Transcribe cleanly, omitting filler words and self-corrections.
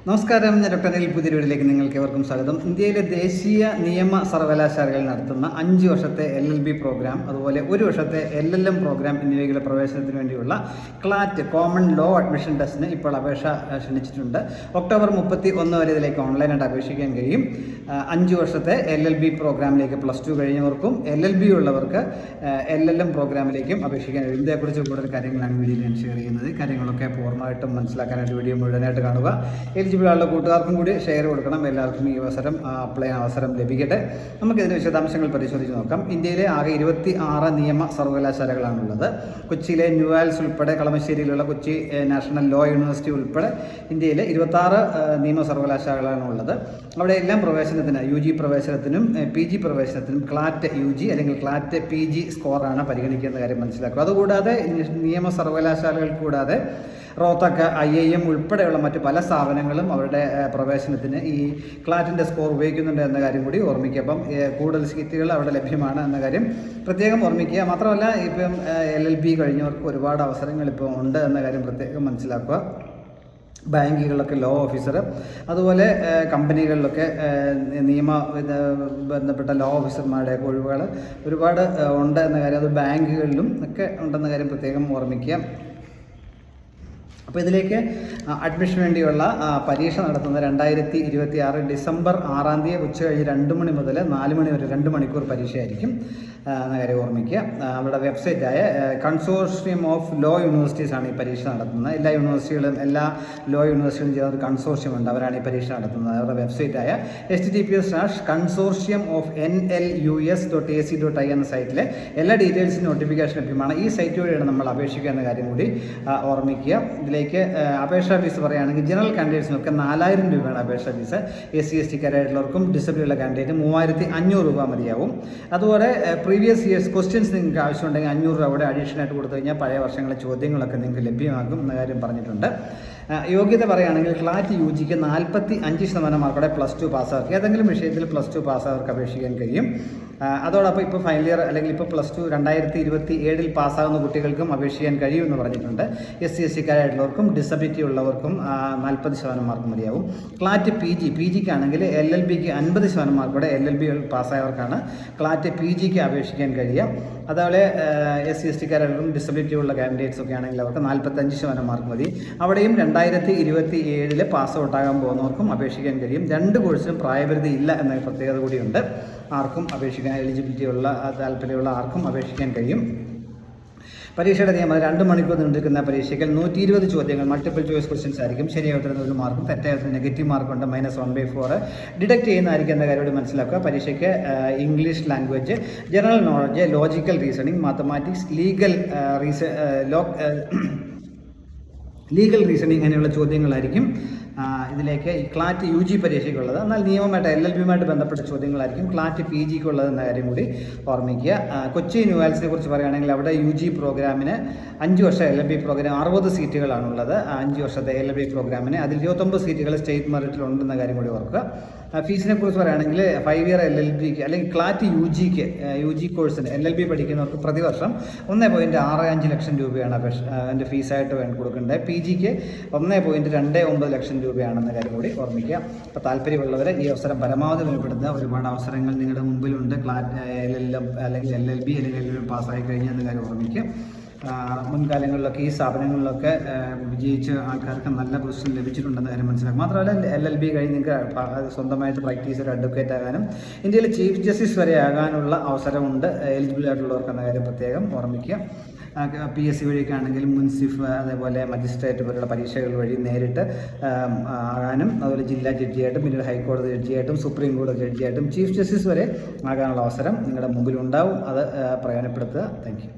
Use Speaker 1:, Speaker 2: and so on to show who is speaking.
Speaker 1: നമസ്കാരം, ഞാൻ ഡോക്ടർ അനിൽ. പുതിയ വീഡിയോയിലേക്ക് നിങ്ങൾക്ക് ഏവർക്കും സ്വാഗതം. ഇന്ത്യയിലെ ദേശീയ നിയമ സർവകലാശാലകൾ നടത്തുന്ന 5 വർഷത്തെ LLB പ്രോഗ്രാം, അതുപോലെ 1 വർഷത്തെ LLM പ്രോഗ്രാം എന്നിവയുടെ പ്രവേശനത്തിന് വേണ്ടിയുള്ള ക്ലാറ്റ് കോമൺ ലോ അഡ്മിഷൻ ടെസ്റ്റിന് ഇപ്പോൾ അപേക്ഷ ക്ഷണിച്ചിട്ടുണ്ട്. ഒക്ടോബർ 31 വരെ ഇതിലേക്ക് ഓൺലൈനായിട്ട് അപേക്ഷിക്കാൻ കഴിയും. 5 വർഷത്തെ LLB പ്രോഗ്രാമിലേക്ക് +2 കഴിഞ്ഞവർക്കും LLB ഉള്ളവർക്ക് LLM പ്രോഗ്രാമിലേക്കും അപേക്ഷിക്കാൻ കഴിയും. ഇതേക്കുറിച്ച് കൂടുതൽ കാര്യങ്ങളാണ് വീഡിയോയിൽ ഞാൻ ഷെയർ ചെയ്യുന്നത്. കാര്യങ്ങളൊക്കെ പൂർണ്ണമായിട്ടും മനസ്സിലാക്കാനായിട്ട് വീഡിയോ മുഴുവനായിട്ട് കാണുക. എലിജിബിൾ ആളുടെ കൂട്ടുകാർക്കും കൂടി ഷെയർ കൊടുക്കണം. എല്ലാവർക്കും ഈ അവസരം അപ്ലൈ ചെയ്യാൻ അവസരം ലഭിക്കട്ടെ. നമുക്കിതിൻ്റെ വിശദാംശങ്ങൾ പരിശോധിച്ച് നോക്കാം. ഇന്ത്യയിലെ ആകെ 26 നിയമ സർവകലാശാലകളാണുള്ളത്. കൊച്ചിയിലെ ന്യൂവാൽസ് ഉൾപ്പെടെ, കളമശ്ശേരിയിലുള്ള കൊച്ചി നാഷണൽ ലോ യൂണിവേഴ്സിറ്റി ഉൾപ്പെടെ ഇന്ത്യയിലെ 26 നിയമ സർവകലാശാലകളാണ് ഉള്ളത്. അവിടെ എല്ലാം പ്രവേശനത്തിന്, UG പ്രവേശനത്തിനും PG പ്രവേശനത്തിനും ക്ലാറ്റ് UG അല്ലെങ്കിൽ ക്ലാറ്റ് PG സ്കോറാണ് പരിഗണിക്കുന്ന കാര്യം മനസ്സിലാക്കുക. അതുകൂടാതെ നിയമ സർവകലാശാലകൾ കൂടാതെ റോത്തക്ക്, IIM ഉൾപ്പെടെയുള്ള മറ്റ് പല സ്ഥാപനങ്ങളും അവരുടെ പ്രവേശനത്തിന് ഈ ക്ലാറ്റിൻ്റെ സ്കോർ ഉപയോഗിക്കുന്നുണ്ട് എന്ന കാര്യം കൂടി ഓർമ്മിക്കുക. അപ്പം കൂടുതൽ സീറ്റുകൾ അവിടെ ലഭ്യമാണ് എന്ന കാര്യം പ്രത്യേകം ഓർമ്മിക്കുക. മാത്രമല്ല, ഇപ്പം LLB കഴിഞ്ഞവർക്ക് ഒരുപാട് അവസരങ്ങൾ ഇപ്പോൾ ഉണ്ട് എന്ന കാര്യം പ്രത്യേകം മനസ്സിലാക്കുക. ബാങ്കുകളിലൊക്കെ ലോ ഓഫീസർ, അതുപോലെ കമ്പനികളിലൊക്കെ ബന്ധപ്പെട്ട ലോ ഓഫീസർമാരുടെ ഒഴിവുകൾ ഒരുപാട് ഉണ്ട് എന്ന കാര്യം, അത് ബാങ്കുകളിലും ഒക്കെ ഉണ്ടെന്ന കാര്യം പ്രത്യേകം ഓർമ്മിക്കുക. അപ്പോൾ ഇതിലേക്ക് അഡ്മിഷന് വേണ്ടിയുള്ള പരീക്ഷ നടത്തുന്നത് 2026 ഡിസംബർ 6 തീയതി ഉച്ചകഴിഞ്ഞ് 2 മണി മുതൽ 4 മണി വരെ 2 മണിക്കൂർ പരീക്ഷയായിരിക്കും എന്ന കാര്യം ഓർമ്മിക്കുക. അവരുടെ വെബ്സൈറ്റായ കൺസോർഷ്യം ഓഫ് ലോ യൂണിവേഴ്സിറ്റീസ് ആണ് ഈ പരീക്ഷ നടത്തുന്നത്. എല്ലാ യൂണിവേഴ്സിറ്റികളും, എല്ലാ ലോ യൂണിവേഴ്സിറ്റികളും ചേർന്ന ഒരു കൺസോർഷ്യം ഉണ്ട്, അവരാണ് ഈ പരീക്ഷ നടത്തുന്നത്. അവരുടെ വെബ്സൈറ്റായ https:/consortium.nlus.ac.in എന്ന സൈറ്റിലെ എല്ലാ ഡീറ്റെയിൽസിനും നോട്ടിഫിക്കേഷൻ ലഭ്യമാണ്. ഈ സൈറ്റ് വഴിയാണ് നമ്മൾ അപേക്ഷിക്കുക എന്ന കാര്യം കൂടി ഓർമ്മിക്കുക. ഇതിലേക്ക് അപേക്ഷാ ഫീസ് പറയുകയാണെങ്കിൽ ജനറൽ കാൻഡിഡേറ്റ്സിനൊക്കെ 4000 രൂപയാണ് അപേക്ഷാ ഫീസ്. SC ST കാരായിട്ടുള്ളവർക്കും ഡിസബിലിറ്റി ഉള്ള കാൻഡിഡേറ്റ് 3500 രൂപ മതിയാവും. അതുപോലെ പ്രീവിയസ് ഇയേഴ്സ് ക്വസ്റ്റ്യൻസ് നിങ്ങൾക്ക് ആവശ്യമുണ്ടെങ്കിൽ 500 രൂപ അവിടെ അഡീഷണൽ ആയിട്ട് കൊടുത്തു കഴിഞ്ഞാൽ പഴയ വർഷങ്ങളിലെ ചോദ്യങ്ങളൊക്കെ നിങ്ങൾക്ക് ലഭ്യമാകും എന്ന കാര്യം പറഞ്ഞിട്ടുണ്ട്. യോഗ്യത പറയുകയാണെങ്കിൽ ക്ലാറ്റ് UGക്ക് 45% മാർക്കോടെ +2 പാസ്സാർക്ക്, ഏതെങ്കിലും വിഷയത്തിൽ +2 പാസ്സാവർക്ക് അപേക്ഷിക്കാൻ കഴിയും. അതോടൊപ്പം ഇപ്പോൾ ഫൈനൽ ഇയർ അല്ലെങ്കിൽ ഇപ്പോൾ +2 2027 പാസ്സാകുന്ന കുട്ടികൾക്കും അപേക്ഷിക്കാൻ കഴിയുമെന്ന് പറഞ്ഞിട്ടുണ്ട്. SC ST കാരായിട്ടുള്ളവർക്കും ഡിസബിലിറ്റി ഉള്ളവർക്കും 40% മാർക്ക് മതിയാവും. ക്ലാറ്റ് PGക്കാണെങ്കിൽ LLBക്ക് 50% മാർക്കോടെ LLB പാസ്സായവർക്കാണ് ക്ലാറ്റ് PGക്ക് അപേക്ഷിക്കാൻ കഴിയുക. അതുപോലെ SC ST കാരായിട്ടും ഡിസബിലിറ്റി ഉള്ള കാൻഡിഡേറ്റ്സ് ഒക്കെ ആണെങ്കിൽ അവർക്ക് 45% മാർക്ക് മതി. അവിടെയും 2027 പാസ് ഔട്ടാകാൻ പോകുന്നവർക്കും അപേക്ഷിക്കാൻ കഴിയും. 2 കോഴ്സിനും പ്രായപരിധി ഇല്ല എന്ന പ്രത്യേകത കൂടിയുണ്ട്. ആർക്കും അപേക്ഷിക്കാൻ, എലിജിബിലിറ്റി ഉള്ള താല്പര്യമുള്ള ആർക്കും അപേക്ഷിക്കാൻ കഴിയും. പരീക്ഷയുടെ നിയമം 2 മണിക്കൂർ നീണ്ടിരിക്കുന്ന പരീക്ഷയ്ക്ക് 120 ചോദ്യങ്ങൾ മൾട്ടിപ്പിൾ ചോയ്സ് ക്വസ്റ്റ്യൻസ് ആയിരിക്കും. ശരിയായ ഉത്തരം 1 മാർക്കും, തെറ്റായ ഉത്തരം നെഗറ്റീവ് മാർക്കുണ്ട്, -1/4 ഡിഡക്ട് ചെയ്യുന്നതായിരിക്കും എന്ന കാര്യം മനസ്സിലാക്കുക. പരീക്ഷയ്ക്ക് English language, general knowledge, logical reasoning, mathematics, legal reasoning അങ്ങനെയുള്ള ചോദ്യങ്ങളായിരിക്കും ഇതിലേക്ക് ഈ ക്ലാറ്റ് UG പരീക്ഷയ്ക്കുള്ളത്. എന്നാൽ നിയമമായിട്ട് LLBയുമായിട്ട് ബന്ധപ്പെട്ട ചോദ്യങ്ങളായിരിക്കും ക്ലാറ്റ് PGക്കുള്ളത് എന്ന കാര്യം കൂടി ഓർമ്മിക്കുക. കൊച്ചി ന്യൂവാൽസിനെ കുറിച്ച് പറയുകയാണെങ്കിൽ അവിടെ UG പ്രോഗ്രാമിന് 5 വർഷ LLB പ്രോഗ്രാം 60 സീറ്റുകളാണുള്ളത്. 5 വർഷത്തെ LLB പ്രോഗ്രാമിന് അതിൽ 29 സീറ്റുകൾ സ്റ്റേറ്റ് മെറിറ്റിലുണ്ടെന്ന കാര്യം കൂടി ഓർക്കുക. ഫീസിനെ കുറിച്ച് പറയുകയാണെങ്കിൽ 5 ഇയർ LLBക്ക് അല്ലെങ്കിൽ ക്ലാറ്റ് UGക്ക് UG കോഴ്സിന് LLB പഠിക്കുന്നവർക്ക് പ്രതിവർഷം 1.65 ലക്ഷം രൂപയാണ് അതിൻ്റെ ഫീസായിട്ട് കൊടുക്കേണ്ടത്. PGക്ക് 1.29 ലക്ഷം രൂപയാണെന്ന കാര്യം കൂടി ഓർമ്മിക്കുക. അപ്പോൾ താല്പര്യമുള്ളവരെ ഈ അവസരം പരമാവധി വിലപ്പെടുത്തുക. ഒരുപാട് അവസരങ്ങൾ നിങ്ങളുടെ മുമ്പിലുണ്ട്. ക്ലാറ്റ് LLM അല്ലെങ്കിൽ LLB അല്ലെങ്കിൽ LLM പാസ്സായി കഴിഞ്ഞാൽ എന്ന കാര്യം ഓർമ്മിക്കുക. മുൻകാലങ്ങളിലൊക്കെ ഈ സ്ഥാപനങ്ങളിലൊക്കെ വിജയിച്ച ആൾക്കാർക്ക് നല്ല പൊസിഷൻ ലഭിച്ചിട്ടുണ്ടെന്ന കാര്യം മനസ്സിലാക്കും. മാത്രമല്ല LLB കഴിഞ്ഞ് നിങ്ങൾക്ക് സ്വന്തമായിട്ട് പ്രാക്ടീസ് ചെയ്ത് അഡ്വക്കേറ്റ് ആകാനും ഇന്ത്യയിലെ ചീഫ് ജസ്റ്റിസ് വരെ ആകാനുള്ള അവസരമുണ്ട് എലിജിബിൾ ആയിട്ടുള്ളവർക്ക് എന്ന കാര്യം പ്രത്യേകം ഓർമ്മിക്കുക. PSC വഴിക്കാണെങ്കിൽ മുൻസിഫ്, അതേപോലെ മജിസ്ട്രേറ്റ് പോലുള്ള പരീക്ഷകൾ വഴി നേരിട്ട് ആകാനും, അതുപോലെ ജില്ലാ ജഡ്ജിയായിട്ടും, പിന്നീട് ഹൈക്കോടതി ജഡ്ജിയായിട്ടും, സുപ്രീം കോടതി ജഡ്ജിയായിട്ടും, ചീഫ് ജസ്റ്റിസ് വരെ ആകാനുള്ള അവസരം നിങ്ങളുടെ മുമ്പിലുണ്ടാവും. അത് പ്രയോജനപ്പെടുത്തുക. Thank you.